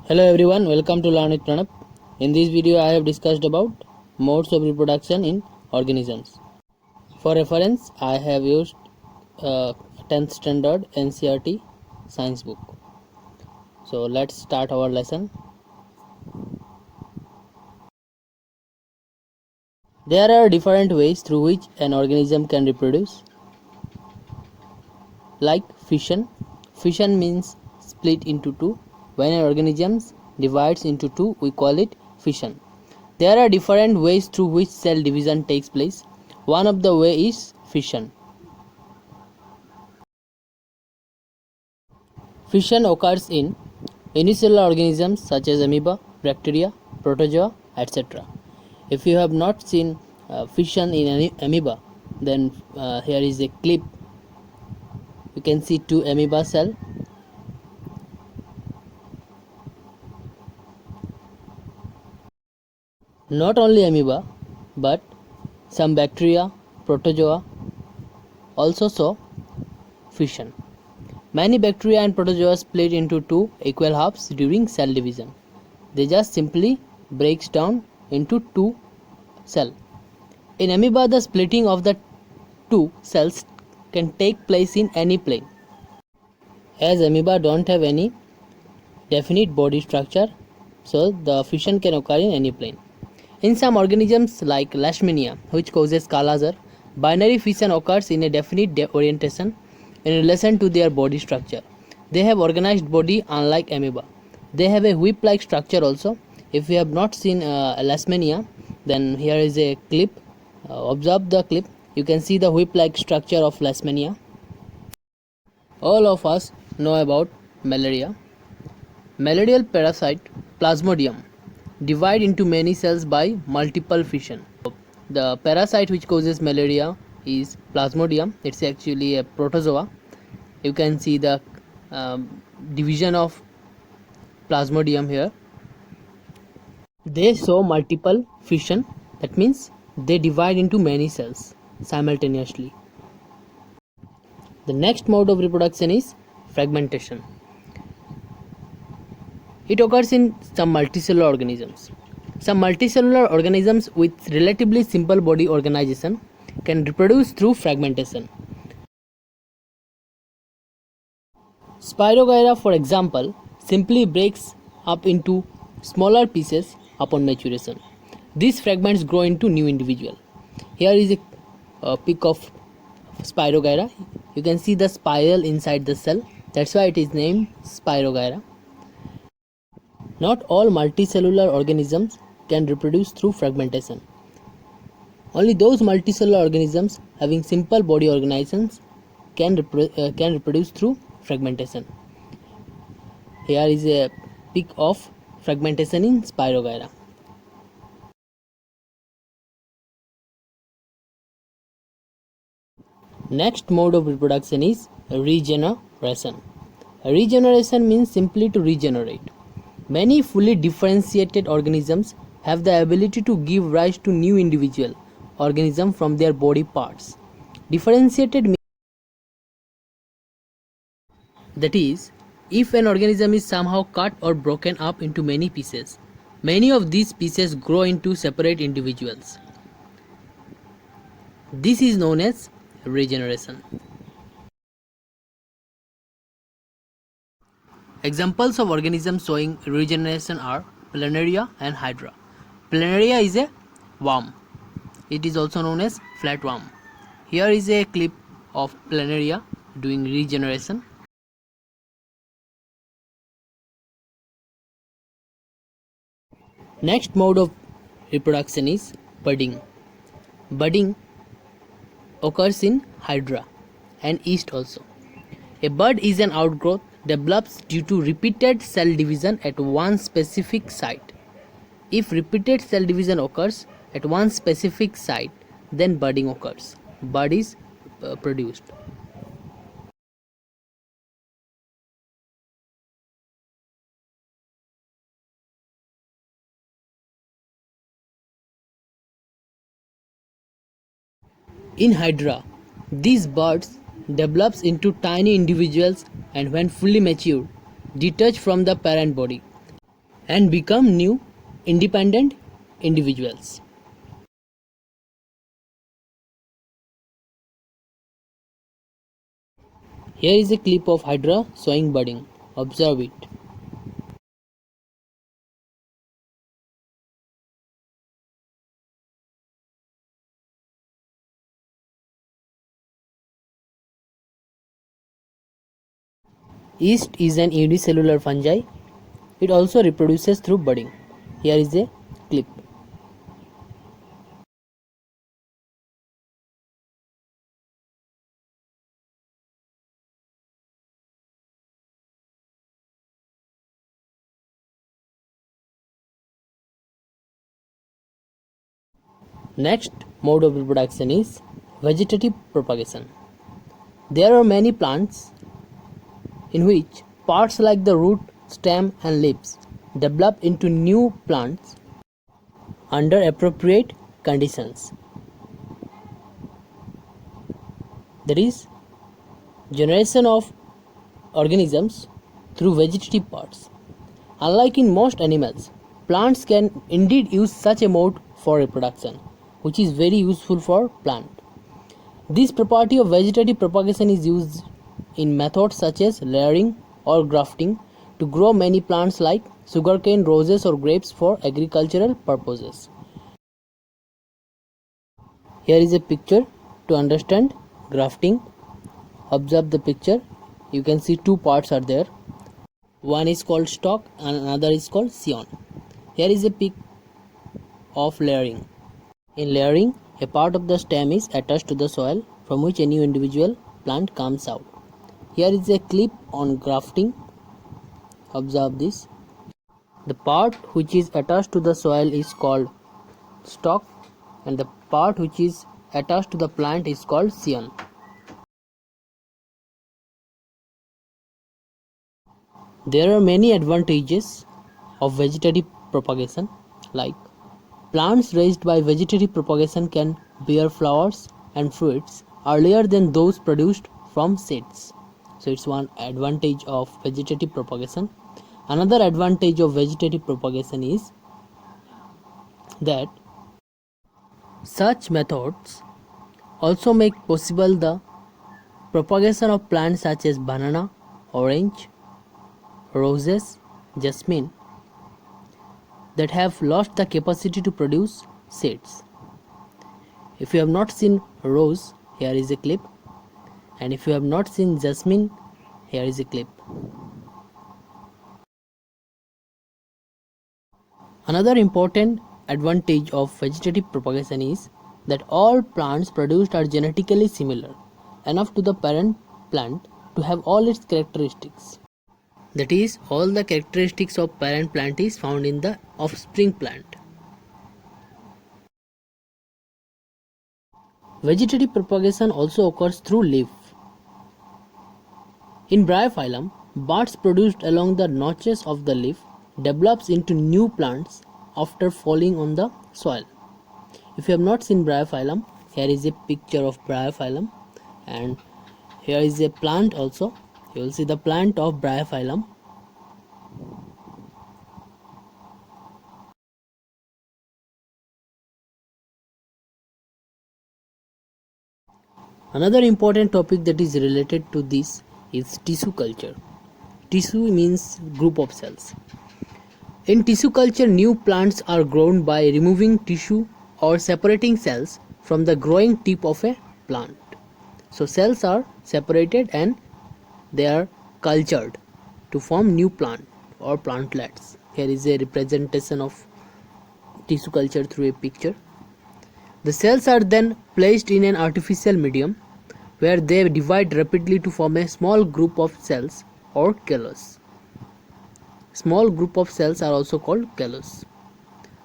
Hello everyone, welcome to Learn with Pranab. In this video I have discussed about modes of reproduction in organisms. For reference I have used 10th standard NCERT science book. So let's start our lesson. There are different ways through which an organism can reproduce, like fission. Fission means split into two. When an organism divides into two, we call it fission. There are different ways through which cell division takes place. One of the way is fission. Fission occurs in unicellular organisms such as amoeba, bacteria, protozoa, etc. If you have not seen fission in any amoeba, then here is a clip. You can see two amoeba cell. Not only amoeba, but some bacteria, protozoa also saw fission. Many bacteria and protozoa split into two equal halves during cell division. They just simply breaks down into two cells. In amoeba, the splitting of the two cells can take place in any plane. As amoeba don't have any definite body structure, so the fission can occur in any plane. In some organisms like Leishmania, which causes Kala-Azar, binary fission occurs in a definite orientation in relation to their body structure. They have organized body unlike amoeba. They have a whip-like structure also. If you have not seen Leishmania, then here is a clip. Observe the clip. You can see the whip-like structure of Leishmania. All of us know about malaria. Malarial parasite Plasmodium divide into many cells by multiple fission. The parasite which causes malaria is Plasmodium. It's actually a protozoa. You can see the division of Plasmodium here. They show multiple fission. That means they divide into many cells simultaneously. The next mode of reproduction is fragmentation. It occurs in some multicellular organisms. Some multicellular organisms with relatively simple body organization can reproduce through fragmentation. Spirogyra, for example, simply breaks up into smaller pieces upon maturation. These fragments grow into new individual. Here is a pic of Spirogyra. You can see the spiral inside the cell. That's why it is named Spirogyra. Not all multicellular organisms can reproduce through fragmentation. Only those multicellular organisms having simple body organizations can reproduce through fragmentation. Here is a pic of fragmentation in Spirogyra. Next mode of reproduction is regeneration. Regeneration means simply to regenerate. Many fully differentiated organisms have the ability to give rise to new individual organisms from their body parts. Differentiated means that is, if an organism is somehow cut or broken up into many pieces, many of these pieces grow into separate individuals. This is known as regeneration. Examples of organisms showing regeneration are Planaria and Hydra. Planaria is a worm. It is also known as flatworm. Here is a clip of Planaria doing regeneration. Next mode of reproduction is budding. Budding occurs in Hydra and yeast also. A bud is an outgrowth develops due to repeated cell division at one specific site. If repeated cell division occurs at one specific site, then budding occurs. Bud is produced. In Hydra, these buds develops into tiny individuals and when fully mature, detach from the parent body. and become new independent individuals. Here is a clip of Hydra showing budding. Observe it. Yeast is an unicellular fungi. It also reproduces through budding. Here is a clip. Next mode of reproduction is vegetative propagation. There are many plants in which parts like the root, stem, and leaves develop into new plants under appropriate conditions. That is, generation of organisms through vegetative parts. Unlike in most animals, plants can indeed use such a mode for reproduction, which is very useful for plant. This property of vegetative propagation is used in methods such as layering or grafting to grow many plants like sugarcane, roses, or grapes for agricultural purposes. Here is a picture to understand grafting. Observe the picture. You can see two parts are there. One is called stalk and another is called scion. Here is a pic of layering. In layering, a part of the stem is attached to the soil from which a new individual plant comes out. Here is a clip on grafting. Observe this. The part which is attached to the soil is called stalk and the part which is attached to the plant is called scion. There are many advantages of vegetative propagation, like plants raised by vegetative propagation can bear flowers and fruits earlier than those produced from seeds. So it's one advantage of vegetative propagation. Another advantage of vegetative propagation is that such methods also make possible the propagation of plants such as banana, orange, roses, jasmine that have lost the capacity to produce seeds. If you have not seen rose, here is a clip, and if you have not seen jasmine, here is a clip. Another important advantage of vegetative propagation is that all plants produced are genetically similar enough to the parent plant to have all its characteristics. That is, all the characteristics of parent plant is found in the offspring plant. Vegetative propagation also occurs through leaf. In Bryophyllum, buds produced along the notches of the leaf develops into new plants after falling on the soil. If you have not seen Bryophyllum, here is a picture of Bryophyllum and here is a plant also. You will see the plant of Bryophyllum. Another important topic that is related to this is tissue culture. Tissue means group of cells. In tissue culture, new plants are grown by removing tissue or separating cells from the growing tip of a plant. So cells are separated and they are cultured to form new plant or plantlets. Here is a representation of tissue culture through a picture. The cells are then placed in an artificial medium where they divide rapidly to form a small group of cells or callus. Small group of cells are also called callus.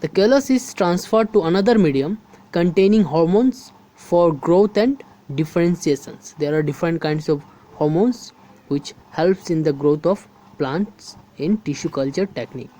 The callus is transferred to another medium containing hormones for growth and differentiations. There are different kinds of hormones which helps in the growth of plants in tissue culture technique.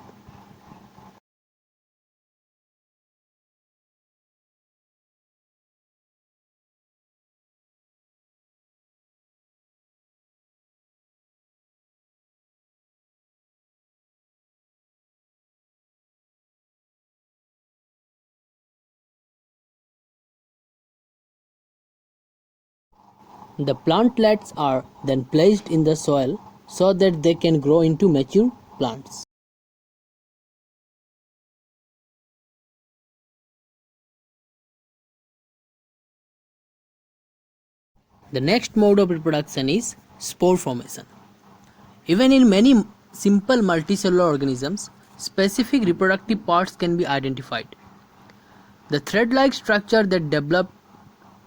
The plantlets are then placed in the soil so that they can grow into mature plants. The next mode of reproduction is spore formation. Even in many simple multicellular organisms, specific reproductive parts can be identified. The thread-like structure that develop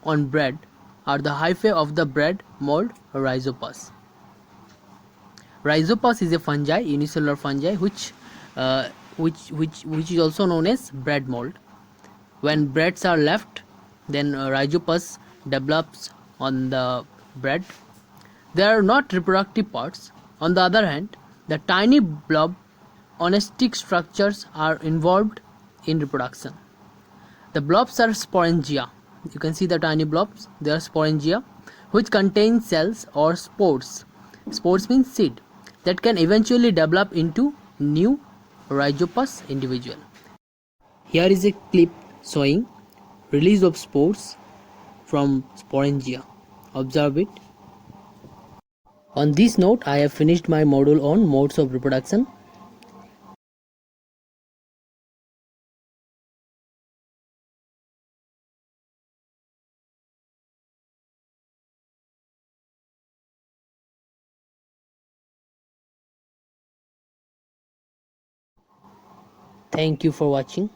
on bread are the hyphae of the bread mold Rhizopus. Rhizopus is a fungi, unicellular fungi, uh, which is also known as bread mold. When breads are left, then Rhizopus develops on the bread. They are not reproductive parts. On the other hand, the tiny blob onestic structures are involved in reproduction. The blobs are sporangia. You can see the tiny blobs, they are sporangia, which contain cells or spores. Spores means seed that can eventually develop into new Rhizopus individual. Here is a clip showing release of spores from sporangia. Observe it. On this note, I have finished my module on modes of reproduction. Thank you for watching.